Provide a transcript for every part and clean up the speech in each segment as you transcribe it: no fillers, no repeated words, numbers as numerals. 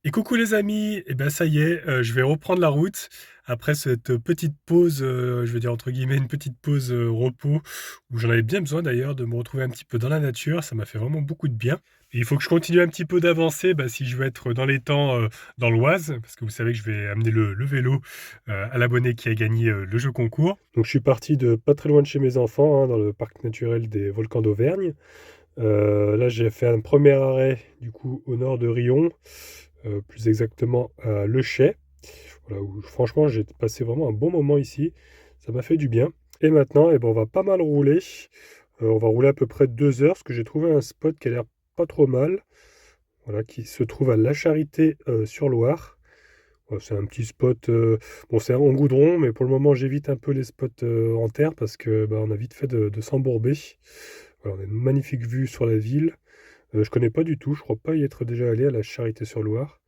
Et coucou les amis, et ben ça y est, je vais reprendre la route après cette petite pause, je veux dire entre guillemets une petite pause repos où j'en avais bien besoin d'ailleurs de me retrouver un petit peu dans la nature, ça m'a fait vraiment beaucoup de bien. Et il faut que je continue un petit peu d'avancer si je veux être dans les temps dans l'Oise, parce que vous savez que je vais amener le vélo à l'abonné qui a gagné le jeu concours. Donc je suis parti de pas très loin de chez mes enfants, hein, dans le parc naturel des volcans d'Auvergne. Là, j'ai fait un premier arrêt du coup au nord de Rion, plus exactement à Le Chai, voilà, où franchement j'ai passé vraiment un bon moment ici, ça m'a fait du bien. Et maintenant, on va pas mal rouler. On va rouler à peu près 2 heures, parce que j'ai trouvé un spot qui a l'air pas trop mal, voilà, qui se trouve à La Charité sur Loire. Voilà, c'est un petit spot, bon c'est en goudron, mais pour le moment j'évite un peu les spots en terre parce que on a vite fait de s'embourber. Voilà, on a une magnifique vue sur la ville. Je connais pas du tout, je crois pas y être déjà allé à La Charité-sur-Loire.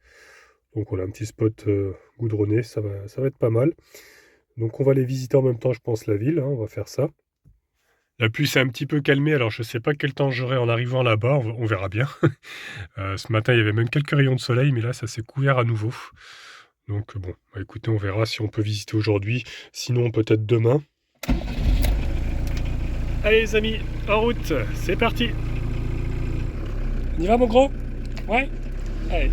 Donc voilà, un petit spot goudronné, ça va être pas mal. Donc on va aller visiter en même temps, je pense, la ville, hein, on va faire ça. La pluie s'est un petit peu calmée, alors je sais pas quel temps j'aurai en arrivant là-bas, on verra bien. Ce matin, il y avait même quelques rayons de soleil, mais là, ça s'est couvert à nouveau. Donc bon, écoutez, on verra si on peut visiter aujourd'hui, sinon peut-être demain. Allez les amis, en route, c'est parti. On y va mon gros? Ouais? Allez.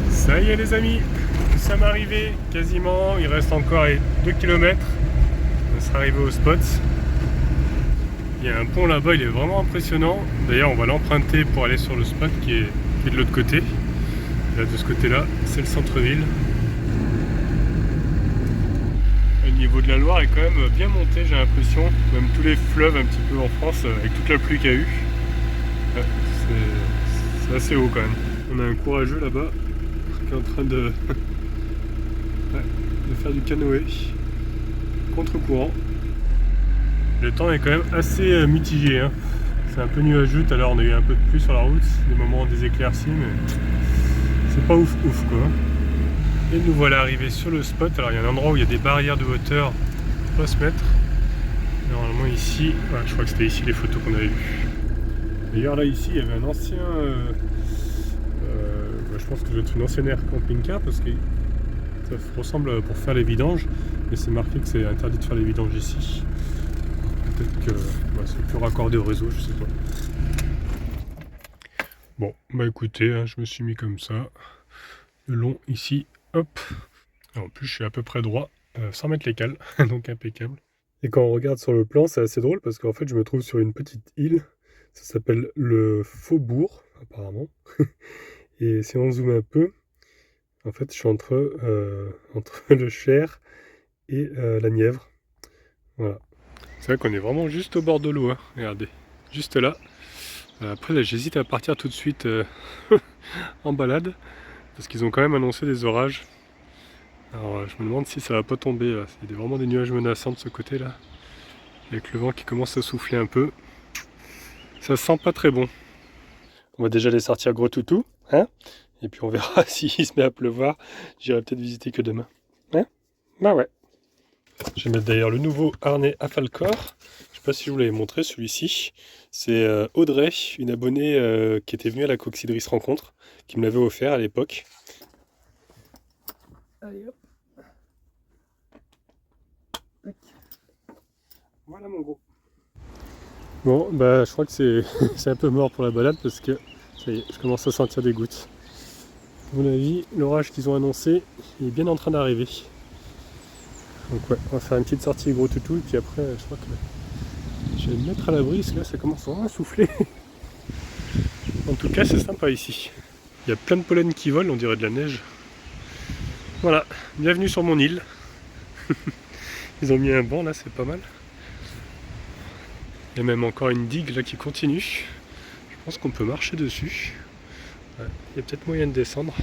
Ça y est les amis, nous sommes arrivés quasiment, il reste encore 2 km. On sera arrivé au spot. Il y a un pont là-bas, il est vraiment impressionnant. D'ailleurs on va l'emprunter pour aller sur le spot qui est de l'autre côté. Là de ce côté-là, c'est le centre-ville. Le niveau de la Loire est quand même bien monté, j'ai l'impression. Même tous les fleuves un petit peu en France, avec toute la pluie qu'il y a eu. C'est assez haut quand même. On a un courageux là-bas qui est en train de faire du canoë contre-courant. Le temps est quand même assez mitigé, hein. C'est un peu nuageux, tout à l'heure on a eu un peu de pluie sur la route, des moments des éclaircies, mais c'est pas ouf quoi. Et nous voilà arrivés sur le spot. Alors il y a un endroit où il y a des barrières de hauteur, faut pas se mettre. Normalement ici, voilà, je crois que c'était ici les photos qu'on avait vues. D'ailleurs là ici il y avait un ancien, je pense que ça doit être une ancienne aire camping-car parce que ça ressemble pour faire les vidanges, mais c'est marqué que c'est interdit de faire les vidanges ici. Peut-être que c'est plus raccordé au réseau, je sais pas. Bon, écoutez, hein, je me suis mis comme ça, le long ici, hop. En plus, je suis à peu près droit, sans mettre les cales, donc impeccable. Et quand on regarde sur le plan, c'est assez drôle parce qu'en fait, je me trouve sur une petite île, ça s'appelle le Faubourg, apparemment. Et si on zoome un peu, en fait, je suis entre le Cher et la Nièvre. Voilà. C'est vrai qu'on est vraiment juste au bord de l'eau, hein. Regardez, juste là. Après, là, j'hésite à partir tout de suite en balade, parce qu'ils ont quand même annoncé des orages. Alors, je me demande si ça va pas tomber, là. Il y a vraiment des nuages menaçants de ce côté-là, avec le vent qui commence à souffler un peu. Ça sent pas très bon. On va déjà aller sortir gros toutou, hein? Et puis on verra s'il se met à pleuvoir. J'irai peut-être visiter que demain. Hein? Bah ouais. Je vais mettre d'ailleurs le nouveau harnais à Falcor. Je sais pas si je vous l'avais montré, celui-ci. C'est Audrey, une abonnée qui était venue à la Coccidris Rencontre, qui me l'avait offert à l'époque. Allez hop. Voilà mon gros. Bon, je crois que c'est un peu mort pour la balade parce que ça y est, je commence à sentir des gouttes. À mon avis, l'orage qu'ils ont annoncé est bien en train d'arriver. Donc ouais, on va faire une petite sortie gros toutou et puis après je crois que je vais me mettre à l'abri parce que là ça commence vraiment à souffler. En tout cas c'est sympa ici. Il y a plein de pollen qui volent, on dirait de la neige. Voilà, bienvenue sur mon île. Ils ont mis un banc là, c'est pas mal. Il y a même encore une digue là qui continue. Je pense qu'on peut marcher dessus. Ouais, il y a peut-être moyen de descendre.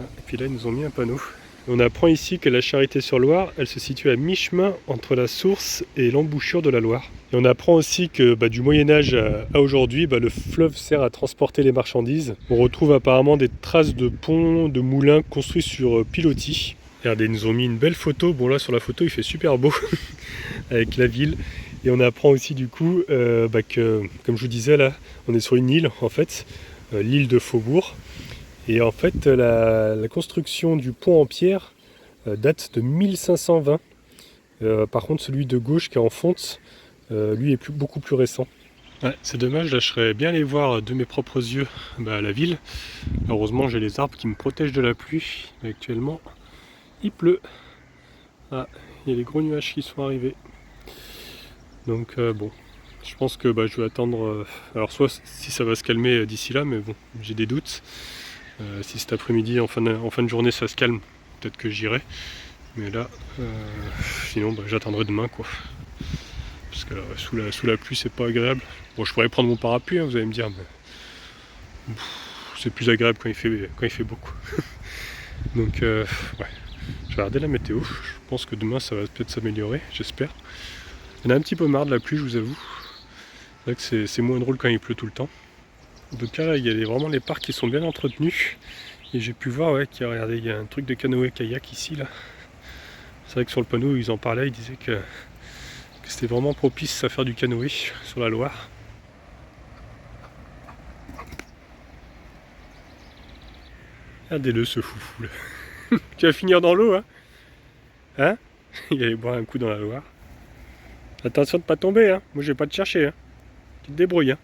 Ah, et puis là ils nous ont mis un panneau. On apprend ici que la Charité-sur-Loire, elle se situe à mi-chemin entre la source et l'embouchure de la Loire. Et on apprend aussi que du Moyen-Âge à aujourd'hui, le fleuve sert à transporter les marchandises. On retrouve apparemment des traces de ponts, de moulins construits sur pilotis. Regardez, ils nous ont mis une belle photo. Bon là sur la photo il fait super beau avec la ville. Et on apprend aussi du coup que, comme je vous disais là, on est sur une île en fait, l'île de Faubourg. Et en fait, la construction du pont en pierre date de 1520. Par contre, celui de gauche qui est en fonte, lui est beaucoup plus récent. Ouais, c'est dommage, là je serais bien allé voir de mes propres yeux la ville. Heureusement, j'ai les arbres qui me protègent de la pluie. Mais actuellement, il pleut. Ah, il y a les gros nuages qui sont arrivés. Donc bon, je pense que je vais attendre. Alors soit si ça va se calmer d'ici là, mais bon, j'ai des doutes. Si cet après-midi, en fin de journée, ça se calme, peut-être que j'irai. Mais là, sinon, j'attendrai demain, quoi. Parce que sous la pluie, c'est pas agréable. Bon, je pourrais prendre mon parapluie, hein, vous allez me dire, mais c'est plus agréable quand il fait beau, quoi. Donc, ouais. Je vais regarder la météo. Je pense que demain, ça va peut-être s'améliorer, j'espère. Il y en a un petit peu marre de la pluie, je vous avoue. C'est vrai que c'est moins drôle quand il pleut tout le temps. En tout cas, là, il y a vraiment les parcs qui sont bien entretenus. Et j'ai pu voir, regardez, il y a un truc de canoë-kayak ici, là. C'est vrai que sur le panneau, ils en parlaient, ils disaient que c'était vraiment propice à faire du canoë sur la Loire. Regardez-le, ce foufou, là. Tu vas finir dans l'eau, hein? Hein? Il allait boire un coup dans la Loire. Attention de pas tomber, hein? Moi, je vais pas te chercher, hein? Tu te débrouilles, hein?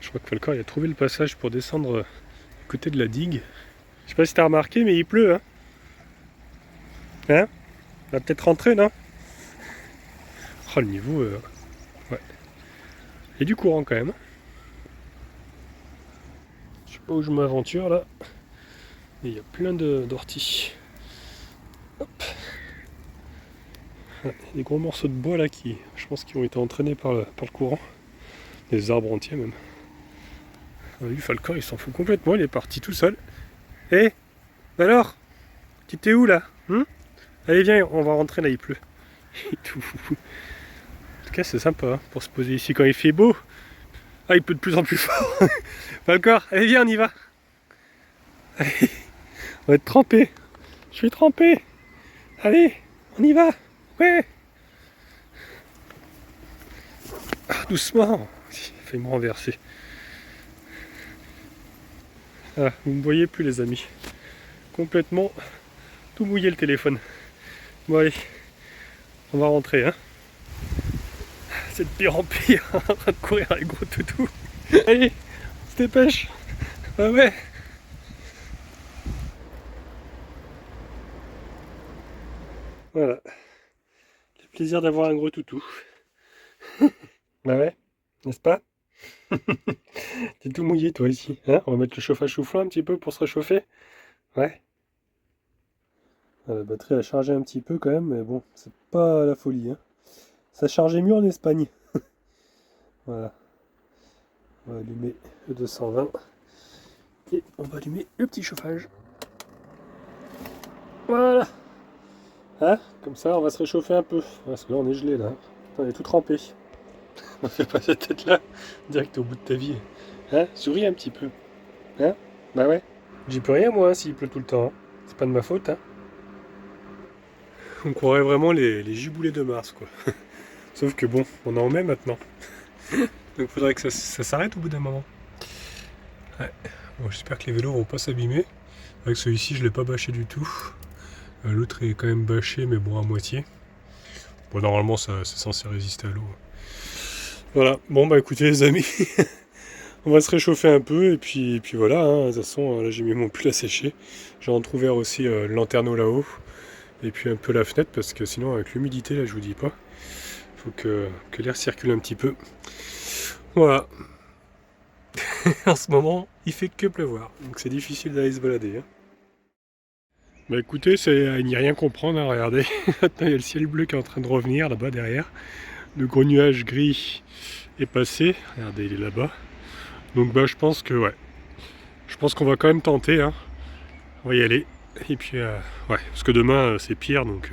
Je crois que Falcor il a trouvé le passage pour descendre du côté de la digue. Je sais pas si t'as remarqué, mais il pleut, hein? Hein? On va peut-être rentrer, non? Oh, le niveau, ouais. Il y a du courant quand même. Je sais pas où je m'aventure là. Mais il y a plein d'orties. Hop. Ouais, des gros morceaux de bois là qui, je pense, qui ont été entraînés par le courant. Des arbres entiers même. Lui, Falcor, il s'en fout complètement, il est parti tout seul. Hé, alors, tu t'es où là? Allez, viens, on va rentrer là, il pleut. Il est tout fou. En tout cas, c'est sympa hein, pour se poser ici quand il fait beau. Ah, il pleut de plus en plus fort. Falcor, allez, viens, on y va. Allez, on va être trempé. Je suis trempé. Allez, on y va. Ouais. Ah, doucement. Il fait me renverser. Ah, vous ne me voyez plus les amis. Complètement tout mouillé le téléphone. Bon allez, on va rentrer hein. C'est de pire en pire, en train de courir avec gros toutou. Allez, on se dépêche. Ah ouais. Voilà. Le plaisir d'avoir un gros toutou. Bah ouais, n'est-ce pas? T'es tout mouillé toi ici. Hein, on va mettre le chauffage soufflant un petit peu pour se réchauffer. Ouais. La batterie a chargé un petit peu quand même, mais bon, c'est pas la folie. Hein. Ça chargeait mieux en Espagne. Voilà. On va allumer le 220. Et on va allumer le petit chauffage. Voilà. Hein, comme ça, on va se réchauffer un peu. Parce que là, on est gelé là. On est tout trempé. On fait pas cette tête là. Direct au bout de ta vie. Hein, souris un petit peu. Hein, bah ouais. J'y peux rien moi s'il pleut tout le temps. Hein. C'est pas de ma faute. Hein. On croirait vraiment les giboulées de Mars quoi. Sauf que bon, on en met maintenant. Donc faudrait que ça s'arrête au bout d'un moment. Ouais. Bon, j'espère que les vélos vont pas s'abîmer. Avec celui-ci, je l'ai pas bâché du tout. L'autre est quand même bâché, mais bon, à moitié. Bon, normalement, c'est censé résister à l'eau. Voilà. Bon, bah écoutez, les amis, On va se réchauffer un peu et puis voilà, hein. De toute façon, là j'ai mis mon pull à sécher. J'ai entrouvert aussi le lanterneau là-haut. Et puis un peu la fenêtre parce que sinon avec l'humidité là je vous dis pas. Faut que l'air circule un petit peu. Voilà. En ce moment, il fait que pleuvoir. Donc c'est difficile d'aller se balader, hein. Bah écoutez, c'est à n'y rien comprendre, hein, regardez. Maintenant il y a le ciel bleu qui est en train de revenir là-bas derrière. Le gros nuage gris est passé. Regardez, il est là-bas. Donc bah je pense que ouais. Je pense qu'on va quand même tenter, hein. On va y aller. Et puis ouais, parce que demain c'est pire, donc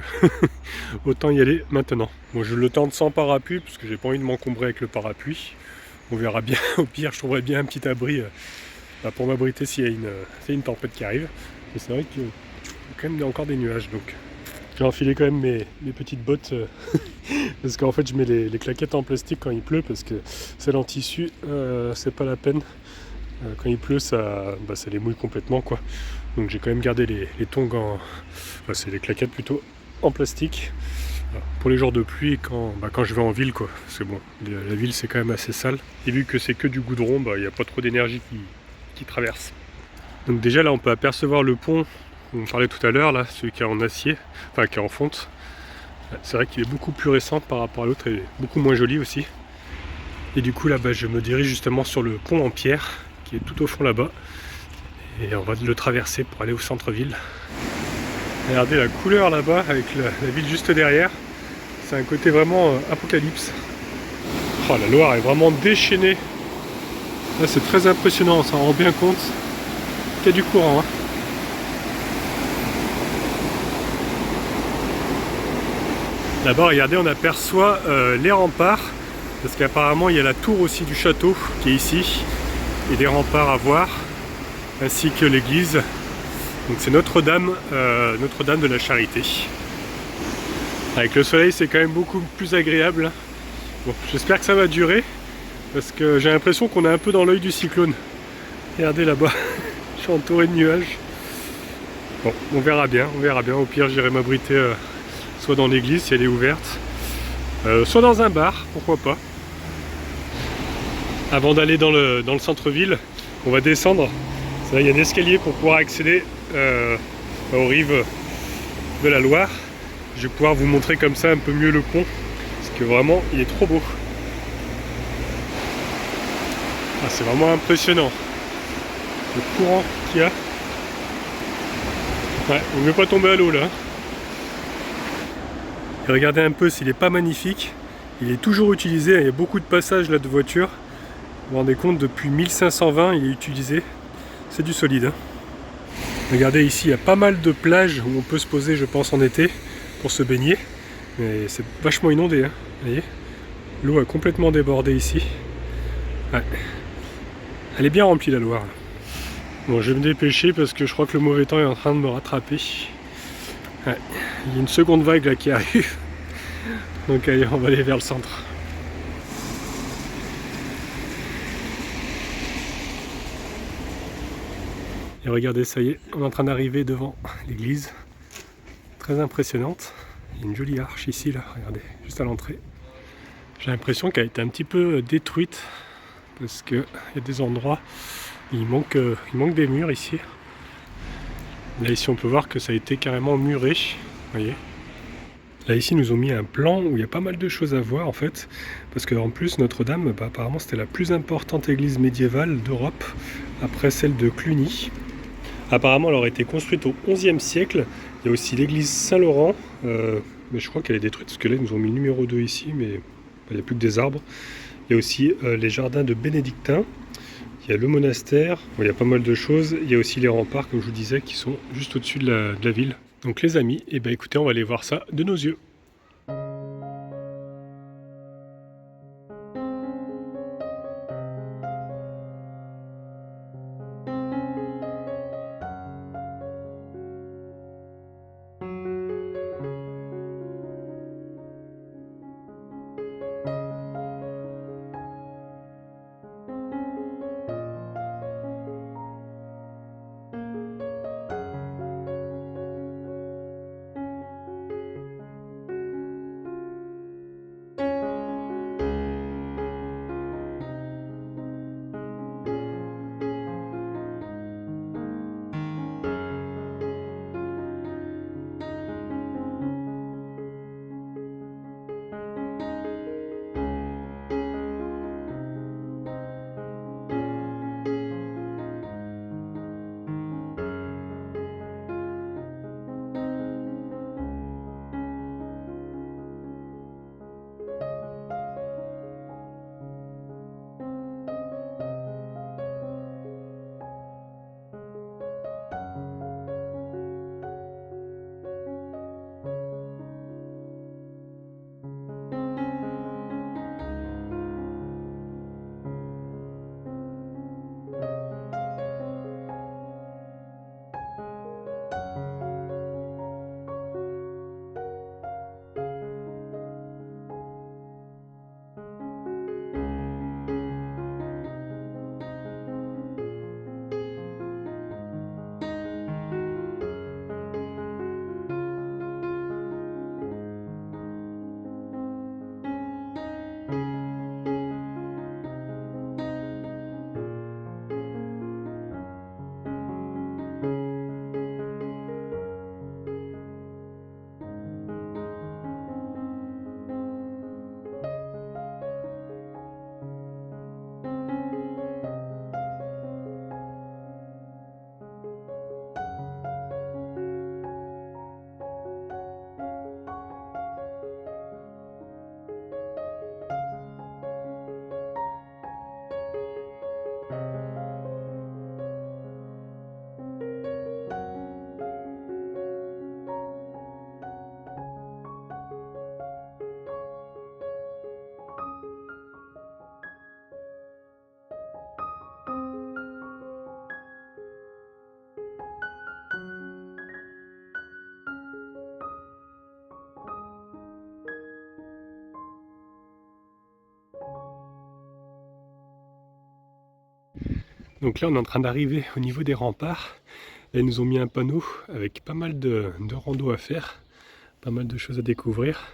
autant y aller maintenant. Bon, je le tente sans parapluie, parce que j'ai pas envie de m'encombrer avec le parapluie. On verra bien, au pire je trouverai bien un petit abri pour m'abriter s'il y a une tempête qui arrive. Mais c'est vrai qu'il y a quand même encore des nuages, donc j'ai enfilé quand même mes petites bottes, parce qu'en fait je mets les claquettes en plastique quand il pleut, parce que celles en tissu, c'est pas la peine. Quand il pleut, ça les mouille complètement, quoi. Donc j'ai quand même gardé les tongs enfin, c'est les claquettes plutôt en plastique. Pour les jours de pluie quand je vais en ville, quoi. Parce que bon, la ville c'est quand même assez sale. Et vu que c'est que du goudron, il n'y a pas trop d'énergie qui traverse. Donc déjà là on peut apercevoir le pont dont on parlait tout à l'heure, là, celui qui est en acier, enfin qui est en fonte. C'est vrai qu'il est beaucoup plus récent par rapport à l'autre et beaucoup moins joli aussi. Et du coup là je me dirige justement sur le pont en pierre qui est tout au fond là-bas. Et on va le traverser pour aller au centre-ville. Regardez la couleur là-bas avec la ville juste derrière. C'est un côté vraiment apocalypse. Oh, la Loire est vraiment déchaînée. Là c'est très impressionnant, on s'en rend bien compte. Il y a du courant, hein. Là-bas, regardez, on aperçoit les remparts. Parce qu'apparemment il y a la tour aussi du château qui est ici. Et des remparts à voir. Ainsi que l'église. Donc c'est Notre-Dame de la Charité. Avec le soleil c'est quand même beaucoup plus agréable. Bon, j'espère que ça va durer, parce que j'ai l'impression qu'on est un peu dans l'œil du cyclone. Regardez là-bas, je suis entouré de nuages. Bon, on verra bien, au pire j'irai m'abriter soit dans l'église si elle est ouverte, soit dans un bar, pourquoi pas. Avant d'aller dans le centre-ville, on va descendre. Il y a un escalier pour pouvoir accéder aux rives de la Loire. Je vais pouvoir vous montrer comme ça un peu mieux le pont, parce que vraiment il est trop beau. Ah, c'est vraiment impressionnant le courant qu'il y a. Ouais, il ne veut pas tomber à l'eau là. Et regardez un peu s'il n'est pas magnifique. Il est toujours utilisé, il y a beaucoup de passages là de voitures. Vous vous rendez compte, depuis 1520 il est utilisé. C'est du solide, hein. Regardez ici, il y a pas mal de plages où on peut se poser, je pense, en été pour se baigner. Mais c'est vachement inondé, hein. Vous voyez, l'eau a complètement débordé ici. Ouais. Elle est bien remplie la Loire. Bon, je vais me dépêcher parce que je crois que le mauvais temps est en train de me rattraper. Ouais. Il y a une seconde vague là qui arrive. Donc allez, on va aller vers le centre. Et regardez, ça y est, on est en train d'arriver devant l'église. Très impressionnante. Il y a une jolie arche ici, là, regardez, juste à l'entrée. J'ai l'impression qu'elle a été un petit peu détruite, parce qu'il y a des endroits où il manque des murs ici. Là ici on peut voir que ça a été carrément muré, vous voyez. Là ici nous ont mis un plan où il y a pas mal de choses à voir en fait, parce qu'en plus Notre-Dame, apparemment c'était la plus importante église médiévale d'Europe, après celle de Cluny. Apparemment elle aurait été construite au XIe siècle. Il y a aussi l'église Saint-Laurent, mais je crois qu'elle est détruite, parce que là ils nous ont mis le numéro 2 ici, mais il n'y a plus que des arbres. Il y a aussi les jardins de bénédictins. Il y a le monastère, bon, il y a pas mal de choses. Il y a aussi les remparts, comme je vous disais, qui sont juste au-dessus de la ville. Donc les amis, écoutez, on va aller voir ça de nos yeux. Donc là on est en train d'arriver au niveau des remparts. Et ils nous ont mis un panneau avec pas mal de rando à faire, pas mal de choses à découvrir.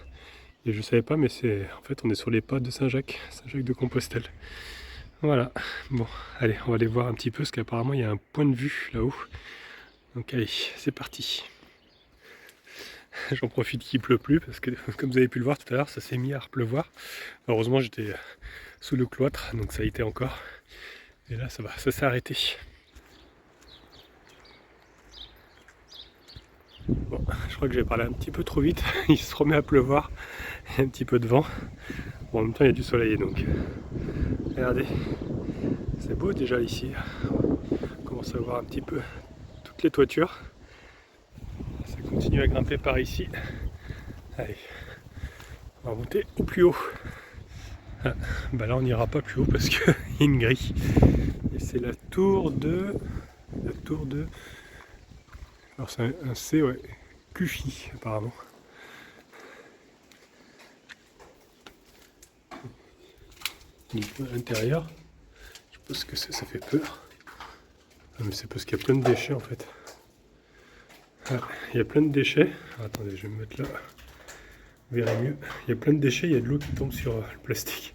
Et je ne savais pas, mais en fait on est sur les pas de Saint-Jacques, Saint-Jacques de Compostelle. Voilà, bon, allez, on va aller voir un petit peu, parce qu'apparemment il y a un point de vue là-haut. Donc allez, c'est parti. J'en profite qu'il pleut plus, parce que comme vous avez pu le voir tout à l'heure, ça s'est mis à repleuvoir. Heureusement j'étais sous le cloître, donc ça a été encore. Et là ça va, ça s'est arrêté. Bon, je crois que j'ai parlé un petit peu trop vite, il se remet à pleuvoir, il y a un petit peu de vent. Bon, en même temps il y a du soleil, donc regardez, c'est beau déjà ici. On commence à voir un petit peu toutes les toitures. Ça continue à grimper par ici. Allez, on va monter au plus haut. Ah, bah là on n'ira pas plus haut parce qu'il y a une grille. Et c'est la tour de... Alors c'est un C, ouais. Cuffy apparemment. À l'intérieur, je sais pas ce que c'est, ça fait peur. Ah, mais c'est parce qu'il y a plein de déchets en fait. Ah, il y a plein de déchets. Ah, attendez, je vais me mettre là. Vous verrez mieux. Il y a plein de déchets, il y a de l'eau qui tombe sur le plastique.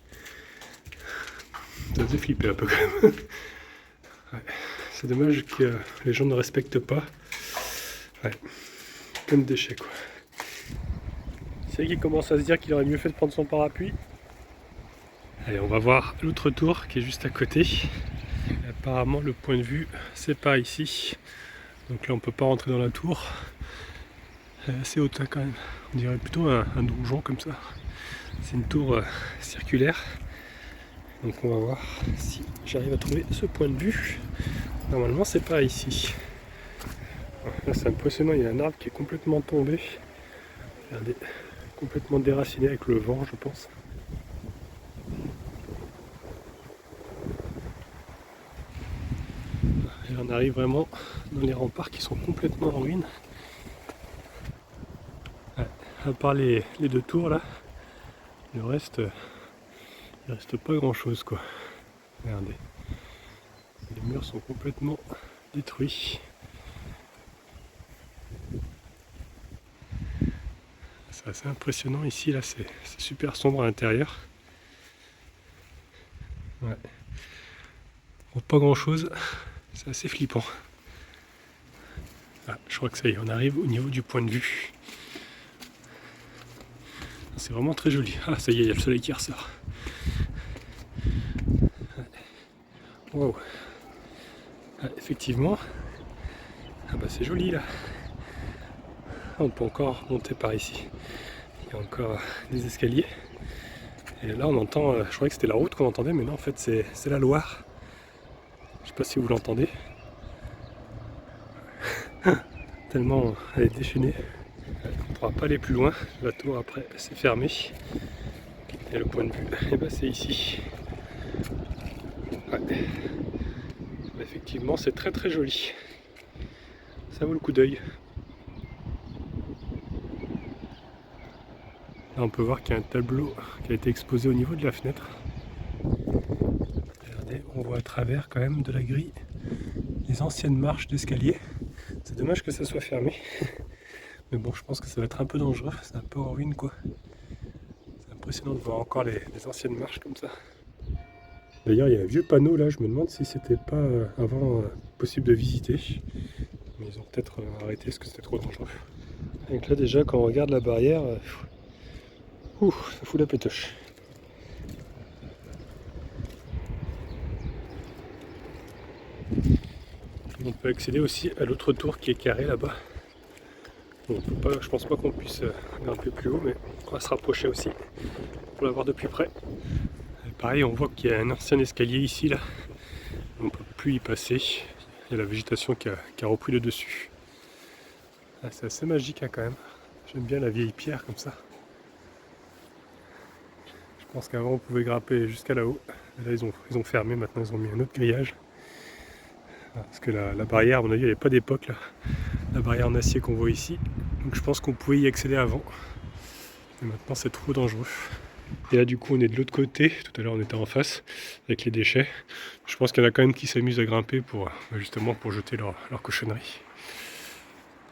Ça faisait flipper un peu quand même. Ouais. C'est dommage que les gens ne respectent pas. Ouais. Plein de déchets quoi. C'est qui commence à se dire qu'il aurait mieux fait de prendre son parapluie. Allez, on va voir l'autre tour qui est juste à côté. Et apparemment le point de vue c'est pas ici. Donc là on peut pas rentrer dans la tour. Elle est assez haute hein, quand même. On dirait plutôt un donjon comme ça. C'est une tour circulaire. Donc on va voir si j'arrive à trouver ce point de vue. Normalement c'est pas ici. Là c'est impressionnant, il y a un arbre qui est complètement tombé. Regardez, complètement déraciné avec le vent je pense. Et on arrive vraiment dans les remparts qui sont complètement en ruine. Ouais, à part les deux tours là, le reste, il reste pas grand chose quoi. Regardez, les murs sont complètement détruits. C'est assez impressionnant ici, là c'est super sombre à l'intérieur. Ouais. Bon, pas grand chose, c'est assez flippant. Ah, je crois que ça y est, on arrive au niveau du point de vue. C'est vraiment très joli. Ah ça y est, il y a le soleil qui ressort. Wow. Ah, effectivement, ah bah c'est joli là. On peut encore monter par ici. Il y a encore des escaliers. Et là on entend, je croyais que c'était la route qu'on entendait, mais non en fait c'est la Loire. Je sais pas si vous l'entendez. Tellement elle est déchaînée. On ne pourra pas aller plus loin. La tour après c'est fermé. Et le point de vue, et ben c'est ici. Ouais. Effectivement c'est très très joli. Ça vaut le coup d'œil. Là on peut voir qu'il y a un tableau qui a été exposé au niveau de la fenêtre. Regardez, on voit à travers quand même de la grille les anciennes marches d'escalier. C'est dommage que ça soit fermé. Mais bon, je pense que ça va être un peu dangereux. C'est un peu en ruine quoi. C'est impressionnant de voir encore les anciennes marches comme ça. D'ailleurs, il y a un vieux panneau là. Je me demande si c'était pas avant possible de visiter. Mais ils ont peut-être arrêté parce que c'était trop dangereux. Donc là déjà, quand on regarde la barrière, ça fout la pétoche. On peut accéder aussi à l'autre tour qui est carré là-bas. Bon, on peut pas, je pense pas qu'on puisse grimper plus haut, mais on va se rapprocher aussi pour la voir de plus près. Et pareil, on voit qu'il y a un ancien escalier ici là. On ne peut plus y passer. Il y a la végétation qui a repris le dessus. Ah, c'est assez magique hein, quand même. J'aime bien la vieille pierre comme ça. Je pense qu'avant on pouvait grimper jusqu'à là-haut. Là ils ont fermé, maintenant ils ont mis un autre grillage. Parce que la barrière, à mon avis, elle n'est pas d'époque là. La barrière en acier qu'on voit ici. Donc je pense qu'on pouvait y accéder avant. Mais maintenant c'est trop dangereux. Et là du coup on est de l'autre côté, tout à l'heure on était en face avec les déchets. Je pense qu'il y en a quand même qui s'amusent à grimper pour justement pour jeter leur cochonnerie.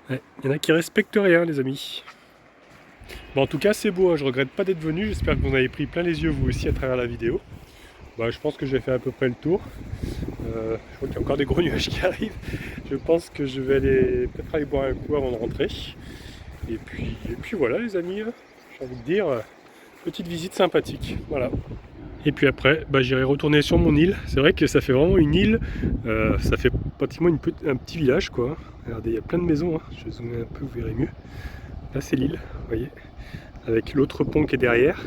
Ouais, il y en a qui respectent rien les amis. Bon, en tout cas c'est beau, hein, je regrette pas d'être venu, j'espère que vous en avez pris plein les yeux vous aussi à travers la vidéo. Bah, je pense que j'ai fait à peu près le tour. Je crois qu'il y a encore des gros nuages qui arrivent. Je pense que je vais aller peut-être aller boire un coup avant de rentrer. Et puis voilà les amis, j'ai envie de dire, petite visite sympathique. Voilà. Et puis après, bah, j'irai retourner sur mon île. C'est vrai que ça fait vraiment une île. Ça fait pratiquement un petit village quoi. Regardez, il y a plein de maisons. Hein. Je vais zoomer un peu, vous verrez mieux. Là c'est l'île, vous voyez. Avec l'autre pont qui est derrière.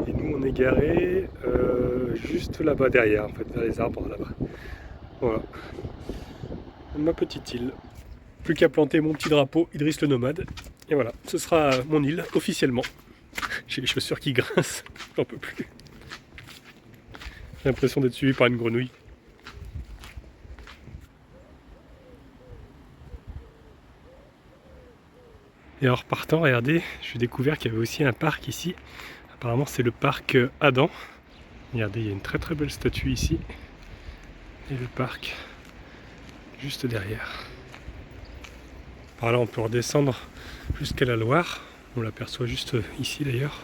Et nous on est garé juste là-bas derrière, en fait, vers les arbres là-bas. Voilà. Ma petite île. Plus qu'à planter mon petit drapeau Idriss le nomade. Et voilà, ce sera mon île officiellement. J'ai les chaussures qui grincent, j'en peux plus. J'ai l'impression d'être suivi par une grenouille. Et en repartant, regardez, j'ai découvert qu'il y avait aussi un parc ici. Apparemment c'est le parc Adam. Regardez, il y a une très très belle statue ici. Et le parc juste derrière. Par là on peut redescendre jusqu'à la Loire. On l'aperçoit juste ici d'ailleurs.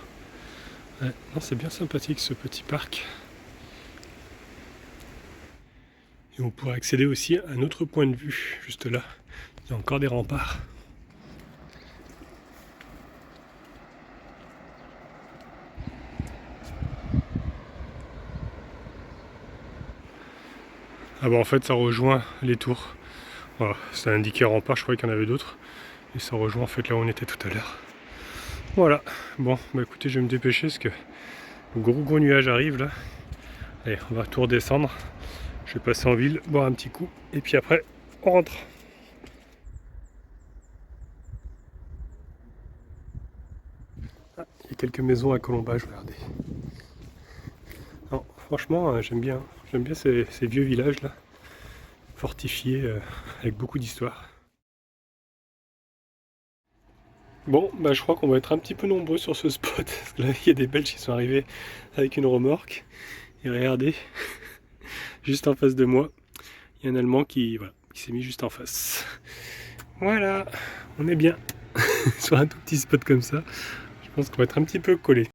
Ouais, non, c'est bien sympathique ce petit parc. Et on pourrait accéder aussi à un autre point de vue, juste là. Il y a encore des remparts. Ah bah en fait ça rejoint les tours. Voilà, c'est indiqué rempart, je croyais qu'il y en avait d'autres. Et ça rejoint en fait là où on était tout à l'heure. Voilà, bon bah écoutez je vais me dépêcher parce que le gros nuage arrive là. Allez, on va tout redescendre. Je vais passer en ville, boire un petit coup, et puis après on rentre. Ah, il y a quelques maisons à colombage, regardez. Non, franchement j'aime bien ces vieux villages là, fortifiés avec beaucoup d'histoire. Bon, bah je crois qu'on va être un petit peu nombreux sur ce spot, parce que là il y a des Belges qui sont arrivés avec une remorque. Et regardez, juste en face de moi, il y a un Allemand qui s'est mis juste en face. Voilà, on est bien sur un tout petit spot comme ça. Je pense qu'on va être un petit peu collé.